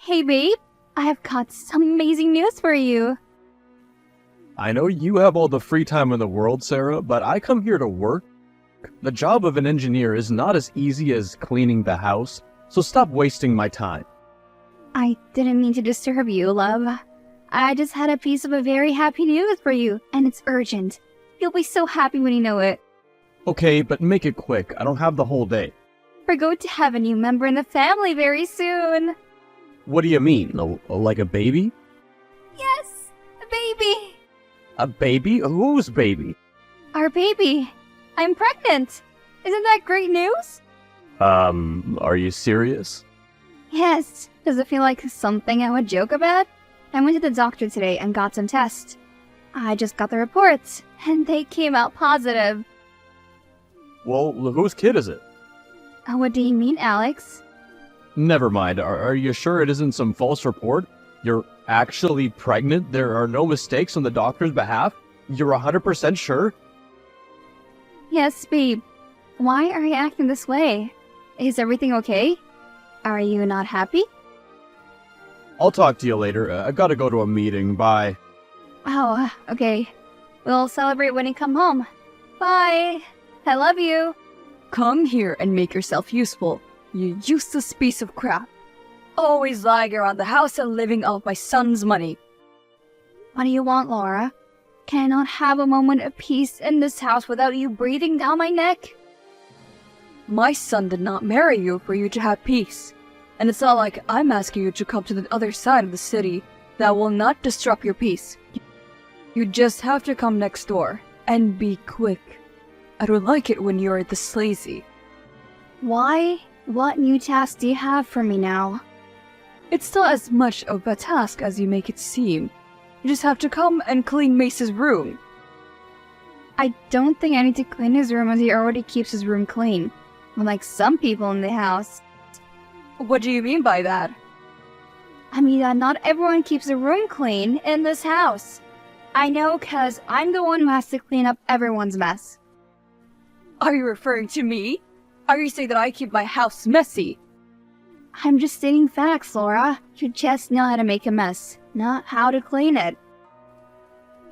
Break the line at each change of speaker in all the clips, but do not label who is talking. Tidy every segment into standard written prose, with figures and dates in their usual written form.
Hey babe, I have got some amazing news for you.
I know you have all the free time in the world, Sarah, but I come here to work. The job of an engineer is not as easy as cleaning the house, so stop wasting my time.
I didn't mean to disturb you, love. I just had a piece of a very happy news for you, and it's urgent. You'll be so happy when you know it.
Okay, but make it quick. I don't have the whole day.
We're going to have a new member in the family very soon.
What do you mean? Like a baby?
Yes, a baby.
A baby? Whose baby?
Our baby. I'm pregnant. Isn't that great news?
Are you serious?
Yes. Does it feel like something I would joke about? I went to the doctor today and got some tests. I just got the reports, and they came out positive.
Well, whose kid is it?
What do you mean, Alex?
Never mind. Are you sure it isn't some false report? You're actually pregnant? There are no mistakes on the doctor's behalf? You're 100% sure?
Yes, babe. Why are you acting this way? Is everything okay? Are you not happy?
I'll talk to you later. I gotta go to a meeting. Bye.
Oh, okay. We'll celebrate when you come home. Bye. I love you.
Come here and make yourself useful, you useless piece of crap. Always lying around the house and living off my son's money.
What do you want, Laura? Can I not have a moment of peace in this house without you breathing down my neck?
My son did not marry you for you to have peace. And it's not like I'm asking you to come to the other side of the city. That will not disrupt your peace. You just have to come next door. And be quick. I don't like it when you're this lazy.
Why? What new task do you have for me now?
It's not as much of a task as you make it seem. You just have to come and clean Mace's room.
I don't think I need to clean his room as he already keeps his room clean. Unlike some people in the house.
What do you mean by that?
I mean that not everyone keeps a room clean in this house. I know cause I'm the one who has to clean up everyone's mess.
Are you referring to me? Are you saying that I keep my house messy?
I'm just stating facts, Laura. You just know how to make a mess, not how to clean it.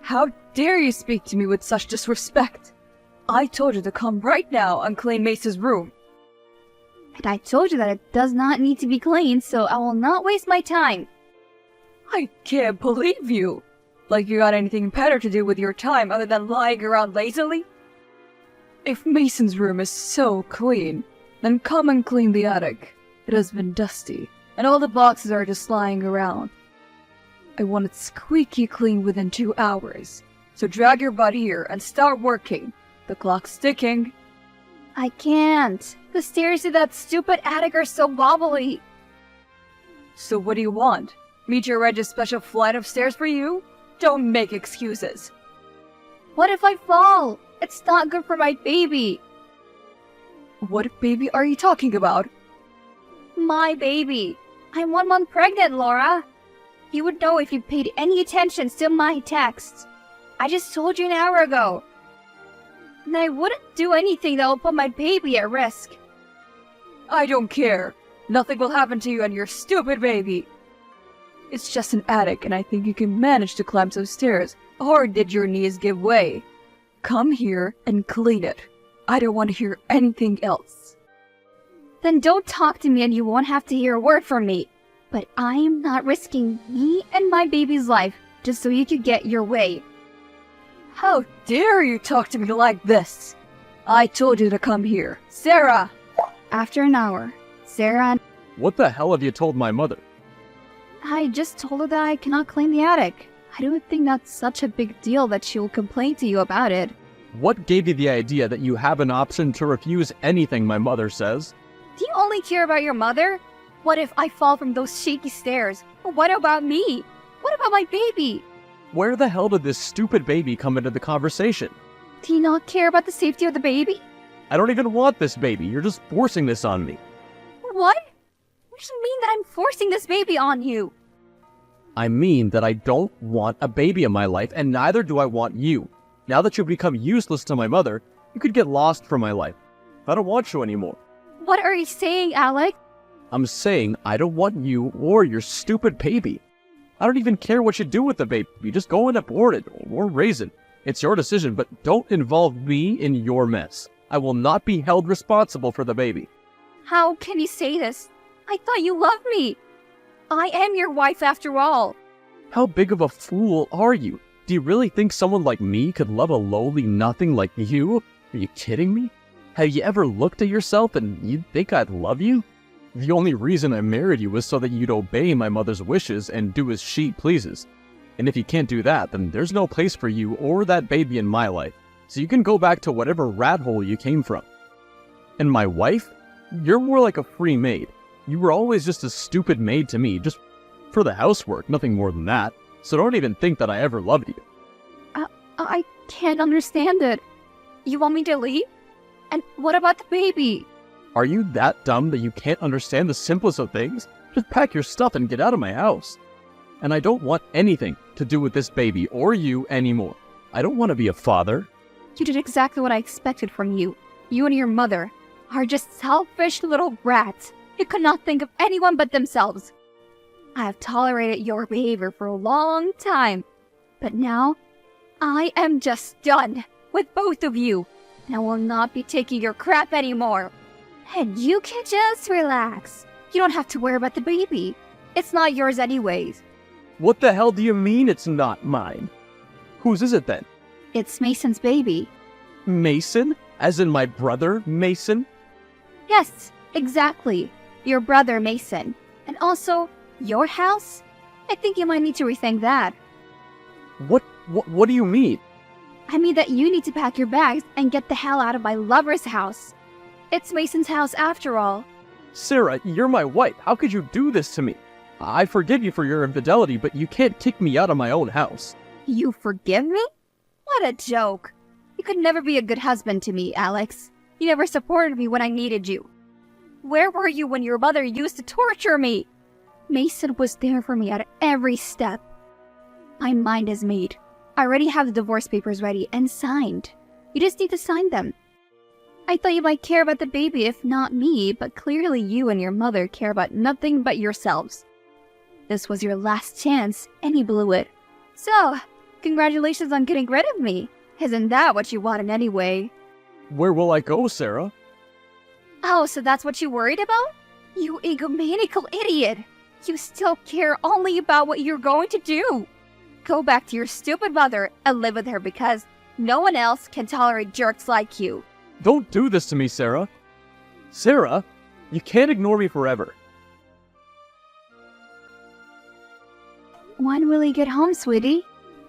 How dare you speak to me with such disrespect? I told you to come right now and clean Mace's room.
And I told you that it does not need to be cleaned, so I will not waste my time.
I can't believe you. Like you got anything better to do with your time other than lying around lazily? If Mason's room is so clean, then come and clean the attic. It has been dusty, and all the boxes are just lying around. I want it squeaky clean within 2 hours. So drag your butt here and start working. The clock's ticking.
I can't. The stairs to that stupid attic are so wobbly.
So what do you want? Me to arrange a special flight of stairs for you? Don't make excuses.
What if I fall? It's not good for my baby.
What baby are you talking about?
My baby. I'm 1 month pregnant, Laura. You would know if you paid any attention to my texts. I just told you an hour ago. And I wouldn't do anything that will put my baby at risk.
I don't care. Nothing will happen to you and your stupid baby. It's just an attic and I think you can manage to climb those stairs. Or did your knees give way? Come here and clean it. I don't want to hear anything else.
Then don't talk to me and you won't have to hear a word from me. But I am not risking me and my baby's life just so you could get your way.
How dare you talk to me like this? I told you to come here. Sarah!
After an hour, Sarah...
What the hell have you told my mother?
I just told her that I cannot clean the attic. I don't think that's such a big deal that she will complain to you about it.
What gave you the idea that you have an option to refuse anything my mother says?
Do you only care about your mother? What if I fall from those shaky stairs? What about me? What about my baby?
Where the hell did this stupid baby come into the conversation?
Do you not care about the safety of the baby?
I don't even want this baby. You're just forcing this on me.
What? What do you mean that I'm forcing this baby on you?
I mean that I don't want a baby in my life, and neither do I want you. Now that you've become useless to my mother, you could get lost from my life. I don't want you anymore.
What are you saying, Alex?
I'm saying I don't want you or your stupid baby. I don't even care what you do with the baby. Just go and abort it or raise it. It's your decision, but don't involve me in your mess. I will not be held responsible for the baby.
How can you say this? I thought you loved me. I am your wife after all.
How big of a fool are you? Do you really think someone like me could love a lowly nothing like you? Are you kidding me? Have you ever looked at yourself and you'd think I'd love you? The only reason I married you was so that you'd obey my mother's wishes and do as she pleases. And if you can't do that, then there's no place for you or that baby in my life. So you can go back to whatever rat hole you came from. And my wife? You're more like a free maid. You were always just a stupid maid to me, just for the housework, nothing more than that. So don't even think that I ever loved you.
I can't understand it. You want me to leave? And what about the baby?
Are you that dumb that you can't understand the simplest of things? Just pack your stuff and get out of my house. And I don't want anything to do with this baby or you anymore. I don't want to be a father.
You did exactly what I expected from you. You and your mother are just selfish little brats who could not think of anyone but themselves. I have tolerated your behavior for a long time, but now I am just done with both of you, and I will not be taking your crap anymore. And you can just relax. You don't have to worry about the baby. It's not yours anyways.
What the hell do you mean it's not mine? Whose is it then?
It's Mason's baby.
Mason? As in my brother, Mason?
Yes, exactly. Your brother Mason. And also, your house? I think you might need to rethink that.
What do you mean?
I mean that you need to pack your bags and get the hell out of my lover's house. It's Mason's house after all.
Sarah, you're my wife. How could you do this to me? I forgive you for your infidelity, but you can't kick me out of my own house.
You forgive me? What a joke. You could never be a good husband to me, Alex. You never supported me when I needed you. Where were you when your mother used to torture me? Mason was there for me at every step. My mind is made. I already have the divorce papers ready and signed. You just need to sign them. I thought you might care about the baby if not me, but clearly you and your mother care about nothing but yourselves. This was your last chance, and you blew it. So, congratulations on getting rid of me. Isn't that what you wanted anyway?
Where will I go, Sarah?
Oh, so that's what you worried about? You egomaniacal idiot! You still care only about what you're going to do. Go back to your stupid mother and live with her because no one else can tolerate jerks like you.
Don't do this to me, Sarah. Sarah, you can't ignore me forever.
When will he get home, sweetie?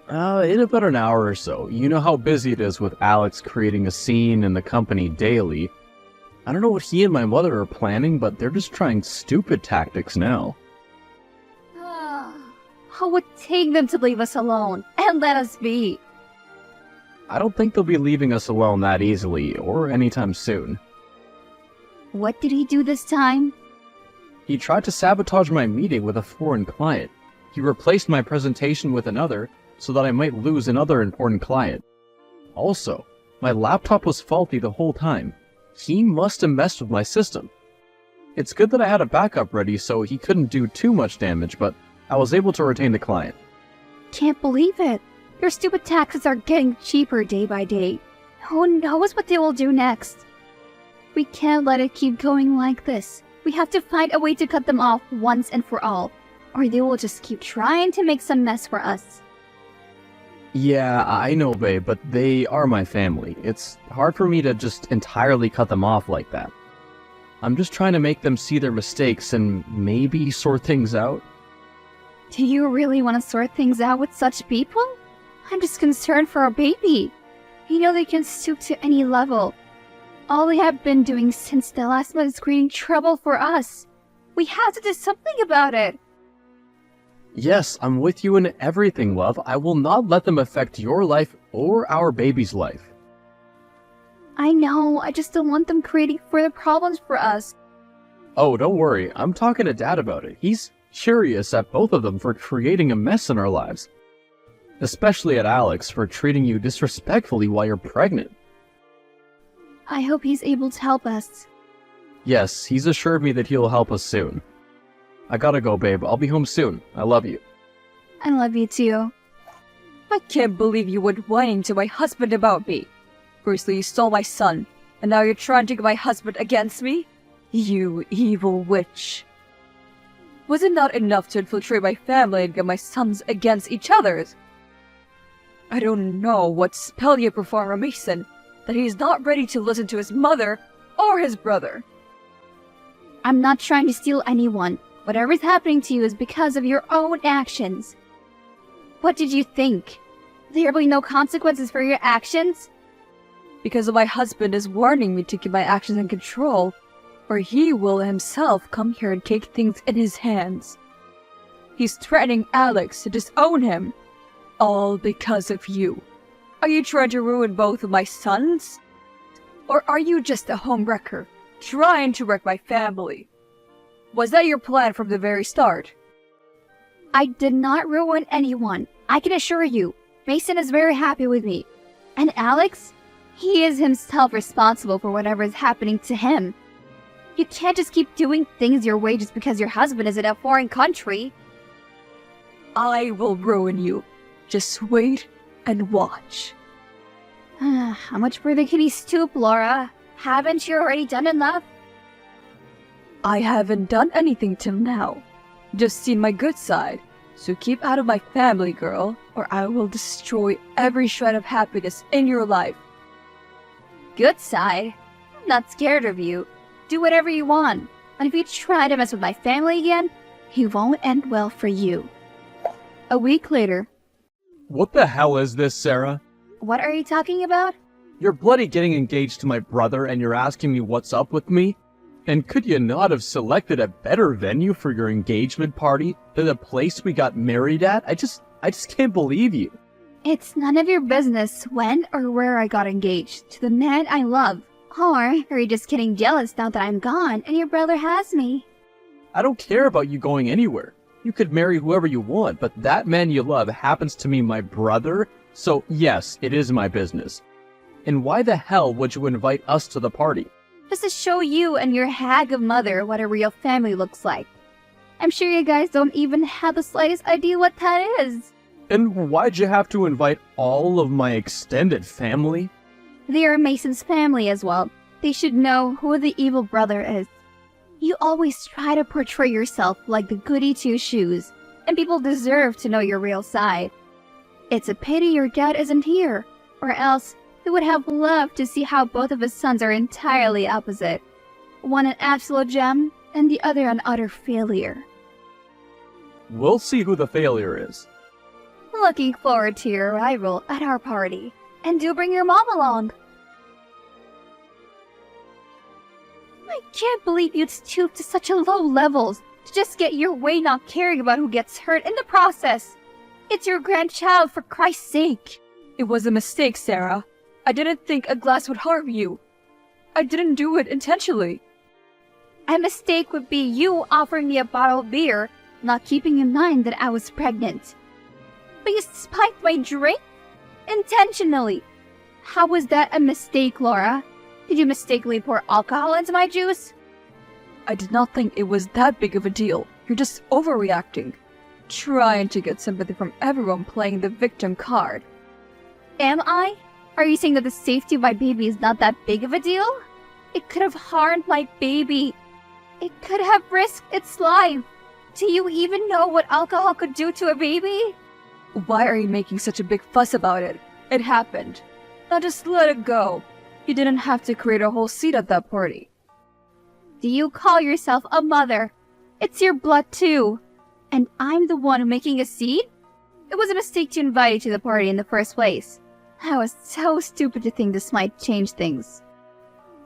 In about an hour or so. You know how busy it is with Alex creating a scene in the company daily. I don't know what he and my mother are planning, but they're just trying stupid tactics now.
How would take them to leave us alone and let us be?
I don't think they'll be leaving us alone that easily, or anytime soon.
What did he do this time?
He tried to sabotage my meeting with a foreign client. He replaced my presentation with another, so that I might lose another important client. Also, my laptop was faulty the whole time. He must have messed with my system. It's good that I had a backup ready so he couldn't do too much damage, but I was able to retain the client.
Can't believe it. Your stupid taxes are getting cheaper day by day. Who knows what they will do next? We can't let it keep going like this. We have to find a way to cut them off once and for all, or they will just keep trying to make some mess for us.
Yeah, I know, babe, but they are my family. It's hard for me to just entirely cut them off like that. I'm just trying to make them see their mistakes and maybe sort things out.
Do you really want to sort things out with such people? I'm just concerned for our baby. You know they can stoop to any level. All they have been doing since the last month is creating trouble for us. We have to do something about it.
Yes, I'm with you in everything, love. I will not let them affect your life or our baby's life.
I know, I just don't want them creating further problems for us.
Oh, don't worry. I'm talking to Dad about it. He's furious at both of them for creating a mess in our lives. Especially at Alex for treating you disrespectfully while you're pregnant.
I hope he's able to help us.
Yes, he's assured me that he'll help us soon. I gotta go, babe. I'll be home soon. I love you.
I love you too.
I can't believe you went whining to my husband about me. Firstly, you stole my son, and now you're trying to get my husband against me? You evil witch. Was it not enough to infiltrate my family and get my sons against each other's? I don't know what spell you perform on Mason, that he is not ready to listen to his mother or his brother.
I'm not trying to steal anyone. Whatever's happening to you is because of your own actions. What did you think? There will be no consequences for your actions?
Because my husband is warning me to keep my actions in control, or he will himself come here and take things in his hands. He's threatening Alex to disown him, all because of you. Are you trying to ruin both of my sons? Or are you just a homewrecker, trying to wreck my family? Was that your plan from the very start?
I did not ruin anyone. I can assure you, Mason is very happy with me. And Alex? He is himself responsible for whatever is happening to him. You can't just keep doing things your way just because your husband is in a foreign country.
I will ruin you. Just wait and watch.
How much further can he stoop, Laura? Haven't you already done enough?
I haven't done anything till now. Just seen my good side. So keep out of my family, girl, or I will destroy every shred of happiness in your life.
Good side? I'm not scared of you. Do whatever you want. And if you try to mess with my family again, it won't end well for you. A week later.
What the hell is this, Sarah?
What are you talking about?
You're bloody getting engaged to my brother and you're asking me what's up with me? And could you not have selected a better venue for your engagement party than the place we got married at? I just can't believe you.
It's none of your business when or where I got engaged to the man I love. Or are you just getting jealous now that I'm gone and your brother has me?
I don't care about you going anywhere. You could marry whoever you want, but that man you love happens to be my brother, so yes, it is my business. And why the hell would you invite us to the party?
Just to show you and your hag of mother what a real family looks like. I'm sure you guys don't even have the slightest idea what that is.
And why'd you have to invite all of my extended family?
They are Mason's family as well. They should know who the evil brother is. You always try to portray yourself like the goody two-shoes, and people deserve to know your real side. It's a pity your dad isn't here, or else he would have loved to see how both of his sons are entirely opposite. One an absolute gem, and the other an utter failure.
We'll see who the failure is.
Looking forward to your arrival at our party. And do bring your mom along. I can't believe you'd stoop to such a low levels to just get your way, not caring about who gets hurt in the process. It's your grandchild, for Christ's sake.
It was a mistake, Sarah. I didn't think a glass would harm you. I didn't do it intentionally.
A mistake would be you offering me a bottle of beer, not keeping in mind that I was pregnant. But you spiked my drink? Intentionally. How was that a mistake, Laura? Did you mistakenly pour alcohol into my juice?
I did not think it was that big of a deal. You're just overreacting. Trying to get sympathy from everyone playing the victim card.
Am I? Are you saying that the safety of my baby is not that big of a deal? It could have harmed my baby. It could have risked its life. Do you even know what alcohol could do to a baby?
Why are you making such a big fuss about it? It happened. Now just let it go. You didn't have to create a whole scene at that party.
Do you call yourself a mother? It's your blood too. And I'm the one making a scene? It was a mistake to invite you to the party in the first place. I was so stupid to think this might change things.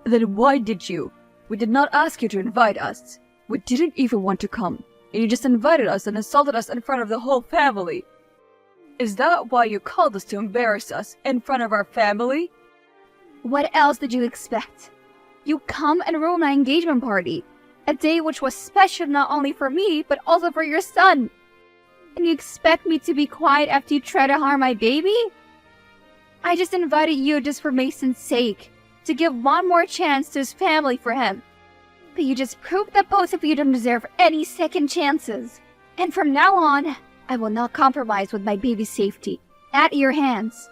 Then why did you? We did not ask you to invite us. We didn't even want to come. And you just invited us and insulted us in front of the whole family. Is that why you called us to embarrass us in front of our family?
What else did you expect? You come and ruin my engagement party. A day which was special not only for me, but also for your son. And you expect me to be quiet after you try to harm my baby? I just invited you just for Mason's sake. To give one more chance to his family for him. But you just proved that both of you don't deserve any second chances. And from now on, I will not compromise with my baby's safety. At your hands.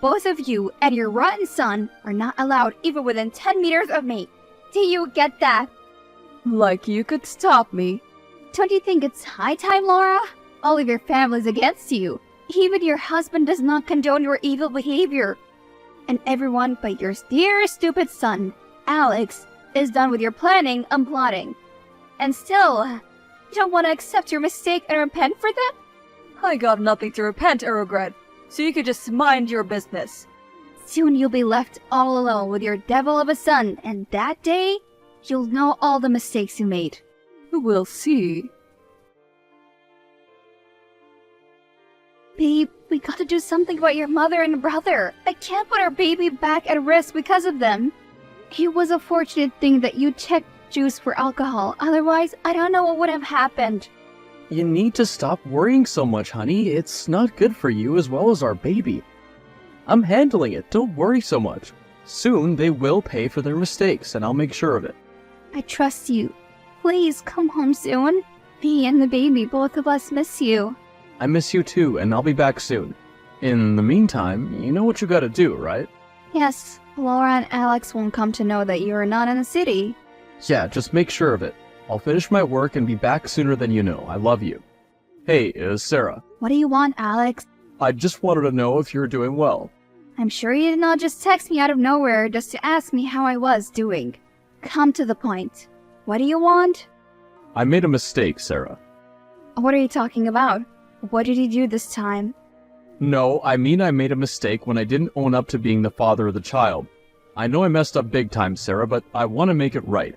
Both of you and your rotten son are not allowed even within 10 meters of me. Do you get that?
Like you could stop me.
Don't you think it's high time, Laura? All of your family's against you. Even your husband does not condone your evil behavior. And everyone but your dear stupid son, Alex, is done with your planning and plotting. And still, you don't want to accept your mistake and repent for them?
I got nothing to repent or regret, so you could just mind your business.
Soon you'll be left all alone with your devil of a son, and that day, you'll know all the mistakes you made.
We'll see.
Babe, we gotta do something about your mother and brother. I can't put our baby back at risk because of them. It was a fortunate thing that you checked juice for alcohol. Otherwise, I don't know what would have happened.
You need to stop worrying so much, honey. It's not good for you as well as our baby. I'm handling it. Don't worry so much. Soon they will pay for their mistakes, and I'll make sure of it.
I trust you. Please come home soon. Me and the baby, both of us miss you.
I miss you too, and I'll be back soon. In the meantime, you know what you gotta do, right?
Yes, Laura and Alex won't come to know that you're not in the city.
Yeah, just make sure of it. I'll finish my work and be back sooner than you know. I love you. Hey, Sarah.
What do you want, Alex?
I just wanted to know if you're doing well.
I'm sure you did not just text me out of nowhere just to ask me how I was doing. Come to the point. What do you want?
I made a mistake, Sarah.
What are you talking about? What did you do this time?
No, I mean I made a mistake when I didn't own up to being the father of the child. I know I messed up big time, Sarah, but I want to make it right.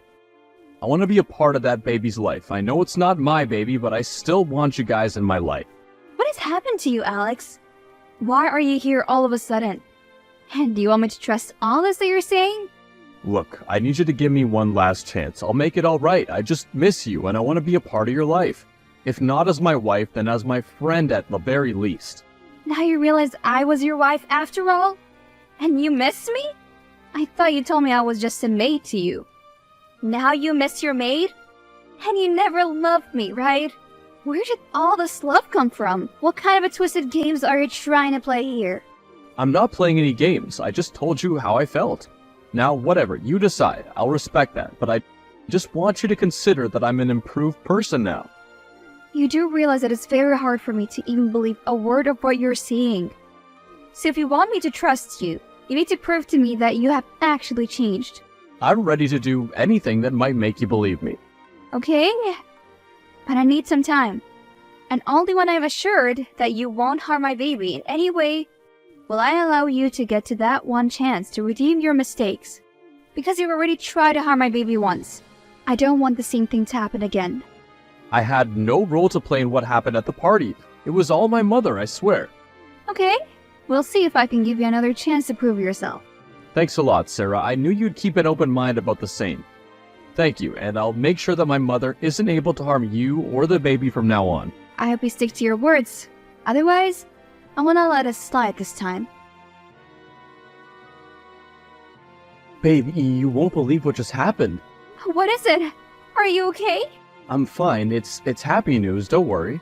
I want to be a part of that baby's life. I know it's not my baby, but I still want you guys in my life.
What has happened to you, Alex? Why are you here all of a sudden? And do you want me to trust all this that you're saying?
Look, I need you to give me one last chance. I'll make it all right. I just miss you, and I want to be a part of your life. If not as my wife, then as my friend at the very least.
Now you realize I was your wife after all? And you miss me? I thought you told me I was just a maid to you. Now you miss your maid? And you never loved me, right? Where did all this love come from? What kind of a twisted games are you trying to play here?
I'm not playing any games. I just told you how I felt. Now, whatever, you decide. I'll respect that, but I just want you to consider that I'm an improved person now.
You do realize that it's very hard for me to even believe a word of what you're saying. So if you want me to trust you, you need to prove to me that you have actually changed.
I'm ready to do anything that might make you believe me.
Okay? But I need some time. And only when I'm assured that you won't harm my baby in any way will I allow you to get to that one chance to redeem your mistakes. Because you've already tried to harm my baby once. I don't want the same thing to happen again.
I had no role to play in what happened at the party. It was all my mother, I swear.
Okay? We'll see if I can give you another chance to prove yourself.
Thanks a lot, Sarah. I knew you'd keep an open mind about the same. Thank you, and I'll make sure that my mother isn't able to harm you or the baby from now on.
I hope you stick to your words. Otherwise, I'm gonna let it slide this time.
Babe, you won't believe what just happened.
What is it? Are you okay?
I'm fine. It's happy news, don't worry.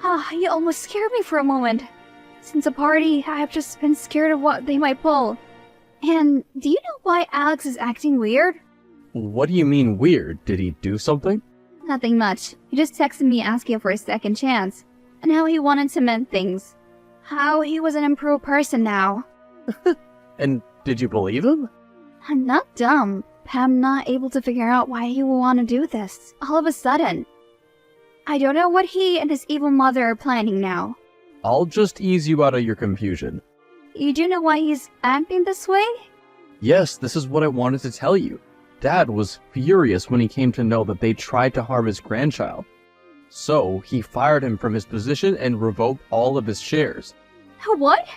Ah, you almost scared me for a moment. Since the party, I've just been scared of what they might pull. And do you know why Alex is acting weird?
What do you mean weird? Did he do something?
Nothing much. He just texted me asking for a second chance. And how he wanted to mend things. How he was an improved person now.
And did you believe him?
I'm not dumb. I'm not able to figure out why he would want to do this, all of a sudden. I don't know what he and his evil mother are planning now.
I'll just ease you out of your confusion.
You do know why he's acting this way?
Yes, this is what I wanted to tell you. Dad was furious when he came to know that they tried to harm his grandchild. So, he fired him from his position and revoked all of his shares.
What?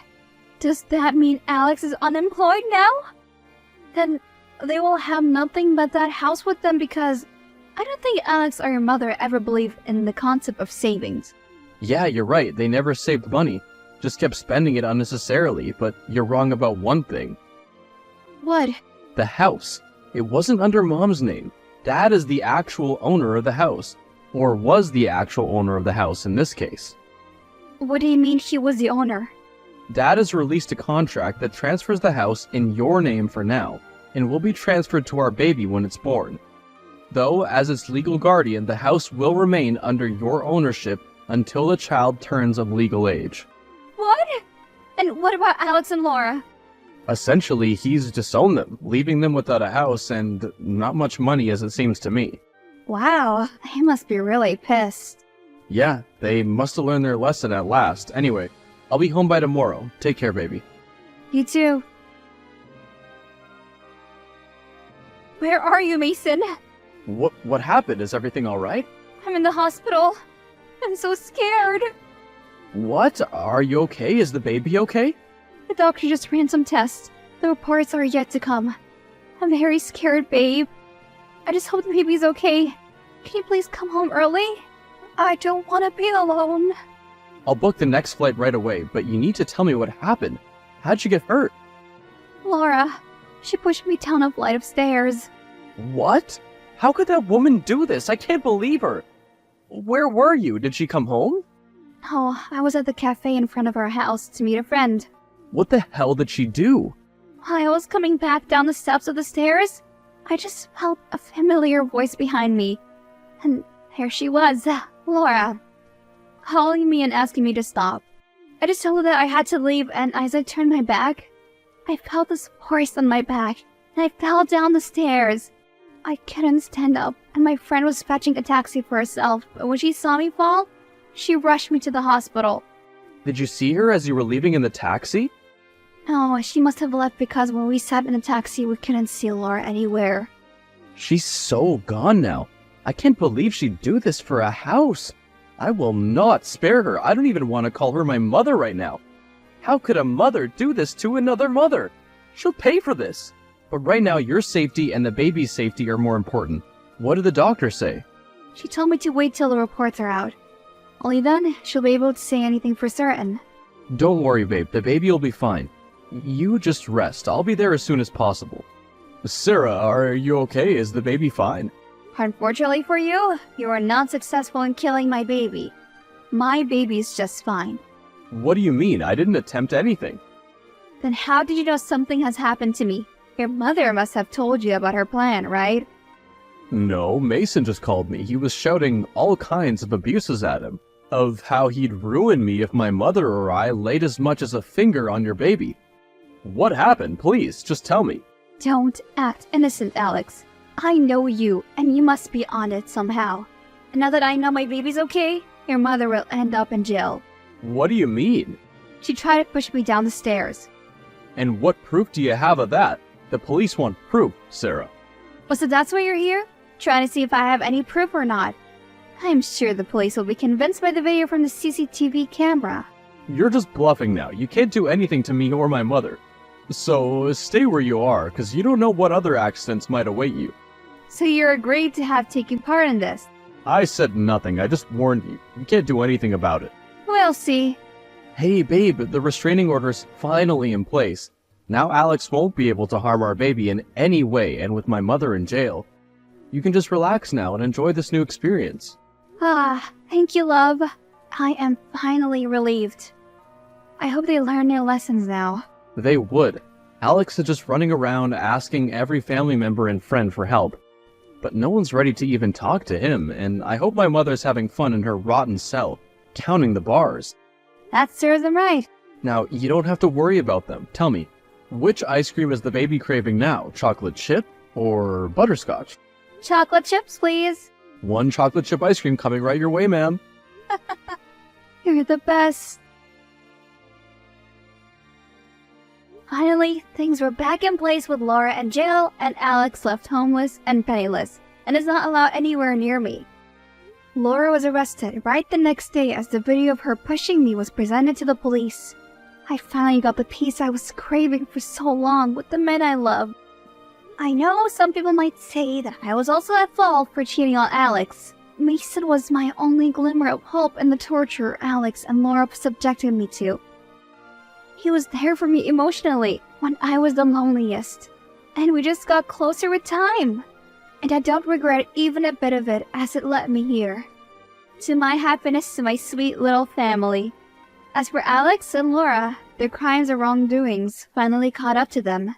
Does that mean Alex is unemployed now? Then they will have nothing but that house with them because I don't think Alex or your mother ever believed in the concept of savings.
Yeah, you're right. They never saved money. Just kept spending it unnecessarily, but you're wrong about one thing.
What?
The house. It wasn't under Mom's name. Dad is the actual owner of the house, or was the actual owner of the house in this case.
What do you mean he was the owner?
Dad has released a contract that transfers the house in your name for now, and will be transferred to our baby when it's born. Though, as its legal guardian, the house will remain under your ownership until the child turns of legal age.
What? And what about Alex and Laura?
Essentially, he's disowned them, leaving them without a house and not much money as it seems to me.
Wow, he must be really pissed.
Yeah, they must have learned their lesson at last. Anyway, I'll be home by tomorrow. Take care, baby.
You too. Where are you, Mason?
What happened? Is everything alright?
I'm in the hospital. I'm so scared.
What? Are you okay? Is the baby okay?
The doctor just ran some tests. The reports are yet to come. I'm very scared, babe. I just hope the baby's okay. Can you please come home early? I don't want to be alone.
I'll book the next flight right away, but you need to tell me what happened. How'd you get hurt?
Laura, she pushed me down a flight of stairs.
What? How could that woman do this? I can't believe her. Where were you? Did she come home?
Oh, I was at the cafe in front of our house to meet a friend.
What the hell did she do?
While I was coming back down the steps of the stairs, I just felt a familiar voice behind me. And there she was, Laura, calling me and asking me to stop. I just told her that I had to leave, and as I turned my back, I felt this force on my back, and I fell down the stairs. I couldn't stand up, and my friend was fetching a taxi for herself, but when she saw me fall, she rushed me to the hospital.
Did you see her as you were leaving in the taxi?
Oh, she must have left because when we sat in the taxi, we couldn't see Laura anywhere.
She's so gone now. I can't believe she'd do this for a house. I will not spare her. I don't even want to call her my mother right now. How could a mother do this to another mother? She'll pay for this. But right now, your safety and the baby's safety are more important. What did the doctor say?
She told me to wait till the reports are out. Only then, she'll be able to say anything for certain.
Don't worry, babe. The baby will be fine. You just rest. I'll be there as soon as possible. Sarah, are you okay? Is the baby fine?
Unfortunately for you, you are not successful in killing my baby. My baby's just fine.
What do you mean? I didn't attempt anything.
Then how did you know something has happened to me? Your mother must have told you about her plan, right?
No, Mason just called me. He was shouting all kinds of abuses at him. Of how he'd ruin me if my mother or I laid as much as a finger on your baby. What happened? Please, just tell me.
Don't act innocent, Alex. I know you, and you must be on it somehow. And now that I know my baby's okay, your mother will end up in jail.
What do you mean?
She tried to push me down the stairs.
And what proof do you have of that? The police want proof, Sarah.
Oh, so that's why you're here? Trying to see if I have any proof or not. I'm sure the police will be convinced by the video from the CCTV camera.
You're just bluffing now. You can't do anything to me or my mother. So stay where you are, because you don't know what other accidents might await you.
So you're agreed to have taken part in this?
I said nothing. I just warned you. You can't do anything about it.
We'll see.
Hey, babe, the restraining order's finally in place. Now Alex won't be able to harm our baby in any way, and with my mother in jail, you can just relax now and enjoy this new experience.
Ah, thank you, love. I am finally relieved. I hope they learn their lessons now.
They would. Alex is just running around asking every family member and friend for help. But no one's ready to even talk to him, and I hope my mother's having fun in her rotten cell, counting the bars.
That serves them right.
Now, you don't have to worry about them. Tell me, which ice cream is the baby craving now? Chocolate chip or butterscotch?
Chocolate chips, please.
One chocolate chip ice cream coming right your way, ma'am.
You're the best. Finally, things were back in place with Laura in jail and Alex left homeless and penniless and is not allowed anywhere near me. Laura was arrested right the next day as the video of her pushing me was presented to the police. I finally got the peace I was craving for so long with the men I love. I know some people might say that I was also at fault for cheating on Alex. Mason was my only glimmer of hope in the torture Alex and Laura subjected me to. He was there for me emotionally when I was the loneliest, and we just got closer with time. and I don't regret even a bit of it as it led me here. To my happiness, to my sweet little family. As for Alex and Laura, their crimes or wrongdoings finally caught up to them.